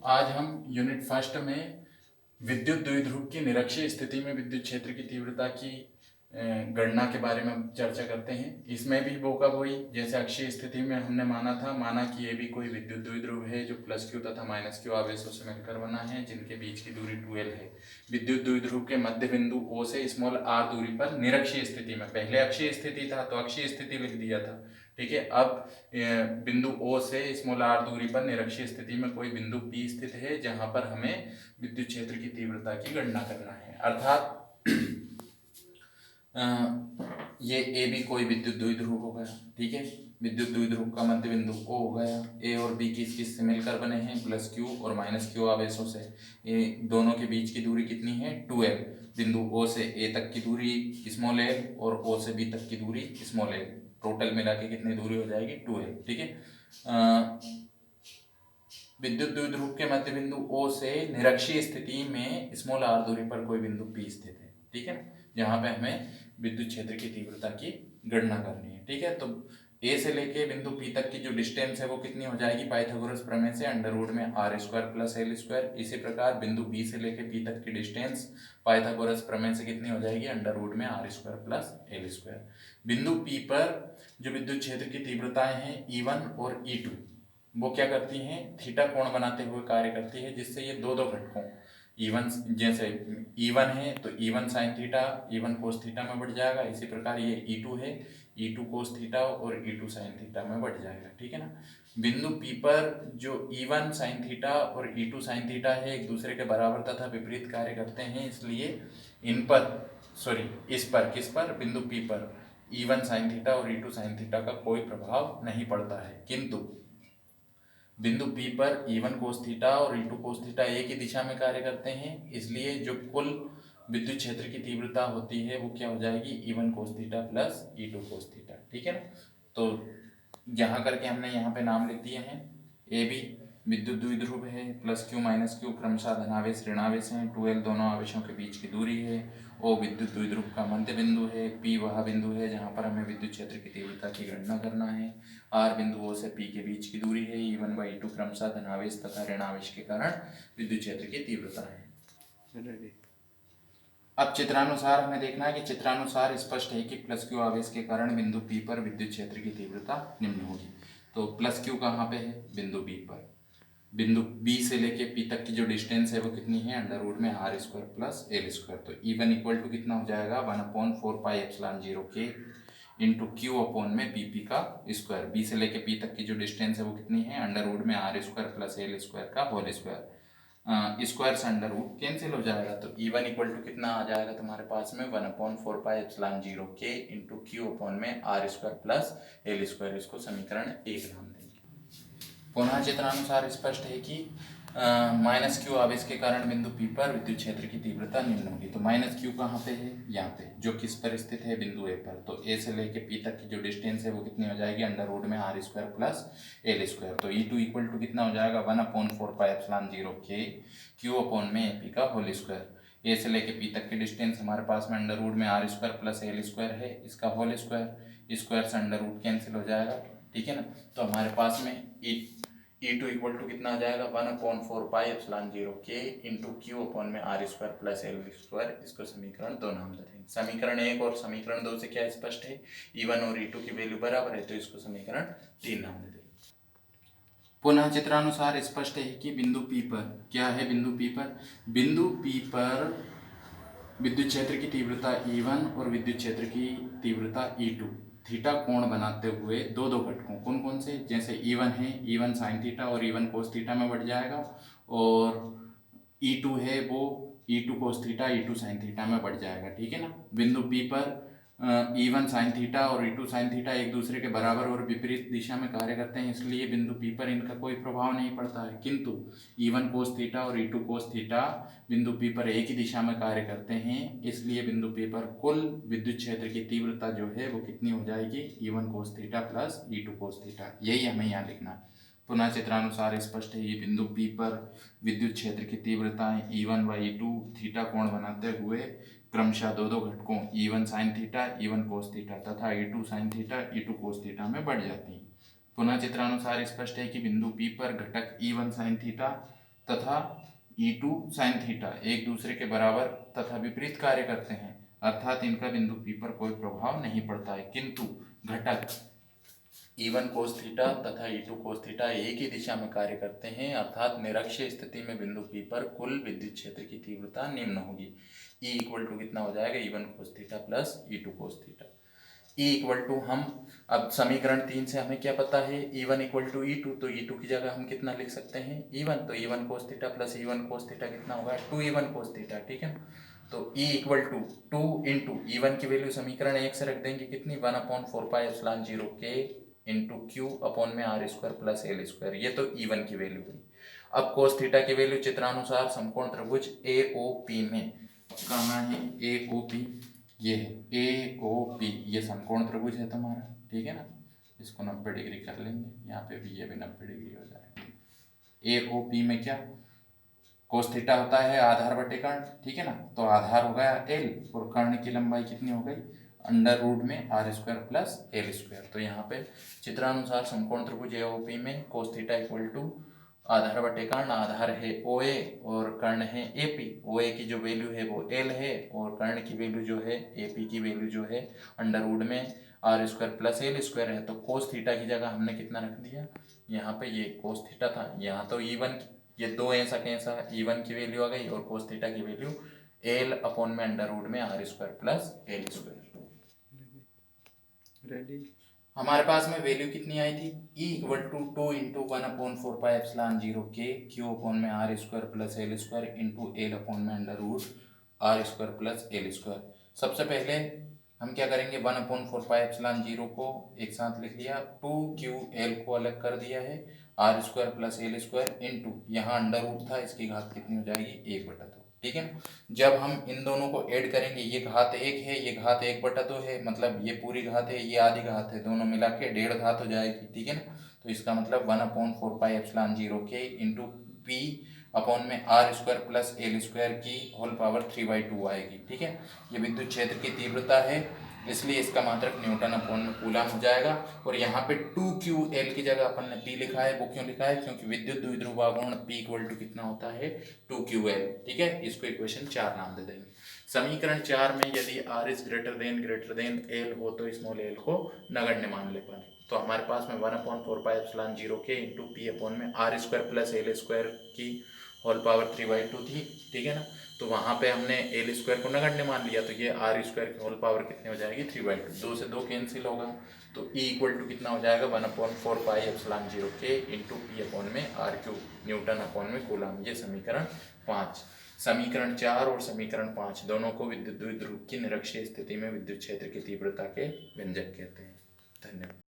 आज हम unit first में विद्युत द्विध्रुव की निरक्षीय स्थिति में विद्युत क्षेत्र की तीव्रता की गणना के बारे में चर्चा करते हैं। इसमें भी बोका बोई जैसे अक्षीय स्थिति में हमने माना कि ये भी कोई विद्युत द्विध्रुव है जो प्लस क्यू तथा माइनस क्यू आवेशों से मिलकर बना है, जिनके बीच की दूरी 2l है। विद्युत द्विध्रुव के मध्य बिंदु O से स्मॉल r दूरी पर निरक्षीय स्थिति में, पहले अक्षीय स्थिति था तो अक्षीय स्थिति लिख दिया था, ठीक है। अब बिंदु O से स्मॉल r दूरी पर निरक्षीय स्थिति में कोई बिंदु P स्थित है जहां पर हमें विद्युत क्षेत्र की तीव्रता की गणना करना है। अर्थात ये ए भी कोई विद्युत द्विध्रुव हो गया, ठीक है। विद्युत द्विध्रुव का मध्य बिंदु O हो गया। ए और बी किस किस से मिलकर बने हैं, प्लस क्यू और माइनस क्यू आवेशों से। ये दोनों के बीच की दूरी कितनी है, 2l। बिंदु O से ए तक की दूरी स्मॉल l और O से बी तक की दूरी स्मॉल l, टोटल मिला के कितनी दूरी हो जाएगी, 2l, ठीक है। विद्युत द्विध्रुव के मध्य बिंदु O से निरक्षीय स्थिति में स्मॉल r दूरी पर कोई बिंदु P स्थित है, ठीक है, जहां पे हमें विद्युत क्षेत्र की तीव्रता की गणना करनी है, ठीक है। तो A से लेके बिंदु P तक की जो डिस्टेंस है वो कितनी हो जाएगी, पाइथागोरस प्रमेय से अंडर रूट में r square plus L square. इसी प्रकार बिंदु B से लेके P तक की डिस्टेंस पाइथागोरस प्रमेय से कितनी हो जाएगी, अंडर रूट में r square plus L square. बिंदु P पर जो विद्युत क्षेत्र की तीव्रताएं हैं E1 और E2 वो क्या करती हैं, थीटा कोण बनाते हुए कार्य करती है, जिससे ये दो दो घटकों E1 जैसे E1 है तो E1 sine theta E1 cos theta में बढ़ जाएगा। इसी प्रकार ये E2 है, E2 कोस थीटा और E2 साइन थीटा में बढ़ जाएगा, ठीक है ना। बिंदु P पर जो E1 साइन थीटा और E2 साइन थीटा है एक दूसरे के बराबर तथा विपरीत कार्य करते हैं, इसलिए इन पर इस पर किस पर, बिंदु P पर E1 साइन थीटा और E2 साइन थीटा का कोई प्रभाव नहीं पड़ता है। किंतु बिंदु P पर E1 कोस थीटा और E2 कोस थीटा एक ही दिशा में कार्य करते हैं, इसलिए जो कुल विद्युत क्षेत्र की तीव्रता होती है वो क्या हो जाएगी, E1 cos theta plus E2 cos theta, ठीक है ना। तो यहाँ करके हमने यहाँ पे नाम लिख दिए हैं। ए भी विद्युत द्विध्रुव है, प्लस क्यू माइनस क्यू क्रमशः धनावेश ऋणावेश हैं, 2l दोनों आवेशों के बीच की दूरी है, ओ विद्युत द्विध्रुव का मध्य बिंदु है, पी वह बिंदु है जहाँ पर हमें विद्युत क्षेत्र की तीव्रता की गणना करना है, आर बिंदु ओ से पी के बीच की दूरी है, E1 व E2 क्रमशः धनावेश तथा ऋणावेश के कारण विद्युत क्षेत्र की तीव्रता है। अब चित्रानुसार हमें देखना है कि चित्रानुसार स्पष्ट है कि प्लस क्यू आवेश के कारण बिंदु P पर विद्युत क्षेत्र की तीव्रता निम्न होगी। तो प्लस क्यू कहाँ पे है, बिंदु B पर। बिंदु B से लेके P तक की जो डिस्टेंस है वो कितनी है, अंडर रूट में r square plus L square. तो E1 इक्वल टू कितना हो जाएगा, 1/4 पाई एप्सिलॉन 0 के इंटू क्यू अपॉन में PP का स्क्वायर। B से लेके P तक की जो डिस्टेंस है वो कितनी है, अंडर रूट में r square plus L square का होल स्क्वायर। स्क्वायर से अंडर रूट कैंसिल हो जाएगा, तो E1 इक्वल टू कितना आ जाएगा तुम्हारे पास में, 1/4 पाई एप्सिलॉन 0 के इंटू क्यू अपॉन में r square plus L square. इसको समीकरण 1 नाम देंगे। पुनः चित्रानुसार स्पष्ट है कि माइनस क्यू आवेश के कारण बिंदु P पर विद्युत क्षेत्र की तीव्रता निम्न होगी। तो माइनस क्यू कहाँ पे है, यहाँ पे, जो किस पर स्थित है, बिंदु A पर। तो A से लेके P तक की जो डिस्टेंस है वो कितनी हो जाएगी, अंडर रूट में r square plus L square. तो E2 इक्वल टू कितना हो जाएगा, 1/4 पाई एप्सिलॉन 0 के क्यू अपॉन में AP का होल स्क्वायर। A से लेके P तक की डिस्टेंस हमारे पास में अंडर रूट में r square plus L square है, इसका होल स्क्वायर, स्क्वायर से अंडर रूट कैंसिल हो जाएगा, ठीक है ना। तो हमारे पास में E2 इक्वल टू कितना आ जाएगा, 1/4 पाई एप्सिलॉन 0 के इंटू क्यू अपॉन में r square plus L square. इसको समीकरण 2 नाम देंगे। समीकरण 1 और समीकरण 2 से क्या स्पष्ट है, E1 और E2 की वैल्यू बराबर है, तो इसको समीकरण 3 नाम दे देंगे। पुनः चित्रानुसार स्पष्ट है कि बिंदु P पर क्या है, बिंदु P पर विद्युत क्षेत्र की तीव्रता E1 और विद्युत क्षेत्र की तीव्रता E2 थीटा कोण बनाते हुए दो दो घटकों, कौन कौन से, जैसे E1 है, E1 साइन थीटा और E1 कोस थीटा में बढ़ जाएगा, और E2 है वो E2 cos theta E2 sine theta में बढ़ जाएगा, ठीक है ना। बिंदु P पर E1 साइन थीटा और E2 साइन थीटा एक दूसरे के बराबर और विपरीत दिशा में कार्य करते हैं, इसलिए बिंदु P पर इनका कोई प्रभाव नहीं पड़ता है। किंतु E1 कोस थीटा और E2 कोस थीटा बिंदु P पर एक ही दिशा में कार्य करते हैं, इसलिए बिंदु P पर कुल विद्युत क्षेत्र की तीव्रता जो है वो कितनी हो जाएगी, E1 cos theta plus E2 cos theta. यही हमें यहाँ लिखना है। पुनः चित्रानुसार स्पष्ट है, ये बिंदु P पर विद्युत क्षेत्र की तीव्रताएं E1 व E2 थीटा कोण बनाते हुए क्रमशः दो दो घटकों E1 sine theta E1 cos theta तथा E2 sine theta E2 cos theta में बढ़ जाती हैं। पुनः चित्रानुसार स्पष्ट है कि बिंदु P पर घटक E1 साइन थीटा तथा E2 sin थीटा एक दूसरे के बराबर तथा विपरीत कार्य करते हैं, अर्थात इनका बिंदु P पर कोई प्रभाव नहीं पड़ता है, किंतु घटक E1 cos थीटा तथा E2 cos थीटा एक ही दिशा में कार्य करते हैं, अर्थात निरक्षीय स्थिति में बिंदु P पर कुल विद्युत क्षेत्र की तीव्रता निम्न होगी। E इक्वल टू कितना हो जाएगा, E1 cos theta plus E2 cos theta. E equal to हम अब समीकरण 3 से हमें क्या पता है, E1 इक्वल टू E2, तो E2 की जगह हम कितना लिख सकते हैं, E1, तो E1 cos theta plus E1 cos theta कितना होगा, 2E1 cos थीटा, ठीक है। तो E equal to 2 into E1 की वैल्यू समीकरण 1 से रख देंगे कितनी, 1/4πε0 K इंटू क्यू अपॉन में are square plus L square, ये तो E1 की वैल्यू हुई। अब कोस थीटा की वैल्यू चित्रानुसार समकोण त्रिभुज AOP में, कहाँ है AOP, ये है AOP, ये समकोण त्रिभुज है तुम्हारा, ठीक है ना। इसको 90 डिग्री कर लेंगे, यहाँ पे भी ये भी 90 डिग्री हो जाएगा। AOP में क्या, कोस थीटा होता है आधार बटे कर्ण, ठीक है ना, तो आधार हो गया L और कर्ण की लंबाई कितनी हो गई, अंडर रूट में are square plus L square. तो यहाँ पे चित्रानुसार समकोण त्रिभुज AOP में कोस थीटा इक्वल टू आधार बटे कर्ण, आधार है OA और कर्ण है AP। OA की जो वैल्यू है वो L है और कर्ण की वैल्यू जो है AP की वैल्यू जो है अंडर रूट में are square plus L square है। तो कोस थीटा की जगह हमने कितना रख दिया, यहाँ पे ये कोस थीटा था, यहाँ तो E1, ये दो ऐसा कैसा, E1 की वैल्यू आ गई और कोस थीटा की वैल्यू L अपॉन में अंडर रूट में are square plus L square. Ready, हमारे पास में वैल्यू कितनी आई थी, E equal to 2 into 1/4πε0 K Q upon में are square plus L square into L upon में under root R square plus L square. सबसे पहले हम क्या करेंगे, 1/4πε0 को एक साथ लिख लिया, 2QL को अलग कर दिया है, r square plus L square into यहाँ अंडर रूट था, इसकी घात कितनी हो जाएगी 1/2, ठीक है ना। जब हम इन दोनों को ऐड करेंगे, ये घात 1 है, ये घात 1/2 है, मतलब ये पूरी घात है, ये आधी घात है, दोनों मिला के 1.5 घात हो जाएगी, ठीक है ना। तो इसका मतलब 1/4πε0 K इंटू पी अपॉन में are square plus L square की होल पावर 3/2 आएगी, ठीक है। ये विद्युत क्षेत्र की तीव्रता है, इसलिए इसका मात्रक न्यूटन अपॉन में कूलम हो जाएगा। और यहाँ पे 2QL की जगह अपन ने P लिखा है, वो क्यों लिखा है, क्योंकि विद्युत द्विध्रुव आघूर्ण P इक्वल टू कितना होता है 2QL, ठीक है। इसको इक्वेशन 4 नाम दे देंगे। समीकरण 4 में यदि R is greater than L हो तो स्मॉल l को नगण्य मान ले पाए। तो हमारे पास में 1/4πε0 K इंटू पी अपॉन में are square plus L square की होल पावर 3/2 थी, ठीक है ना। तो वहाँ पे हमने एल स्क्वायर को नगण्य मान लिया, तो ये आर स्क्वायर की होल पावर कितनी हो जाएगी 3/2, 2 से 2 कैंसिल होगा, तो E इक्वल टू कितना हो जाएगा 1/4πε0 K इंटू पी अपॉन में आर क्यूब न्यूटन अपॉन में कूलम। ये समीकरण 5। समीकरण 4 और समीकरण 5 दोनों को विद्युत द्विध्रुव की निरक्षीय स्थिति में विद्युत क्षेत्र की तीव्रता के व्यंजक कहते हैं। धन्यवाद।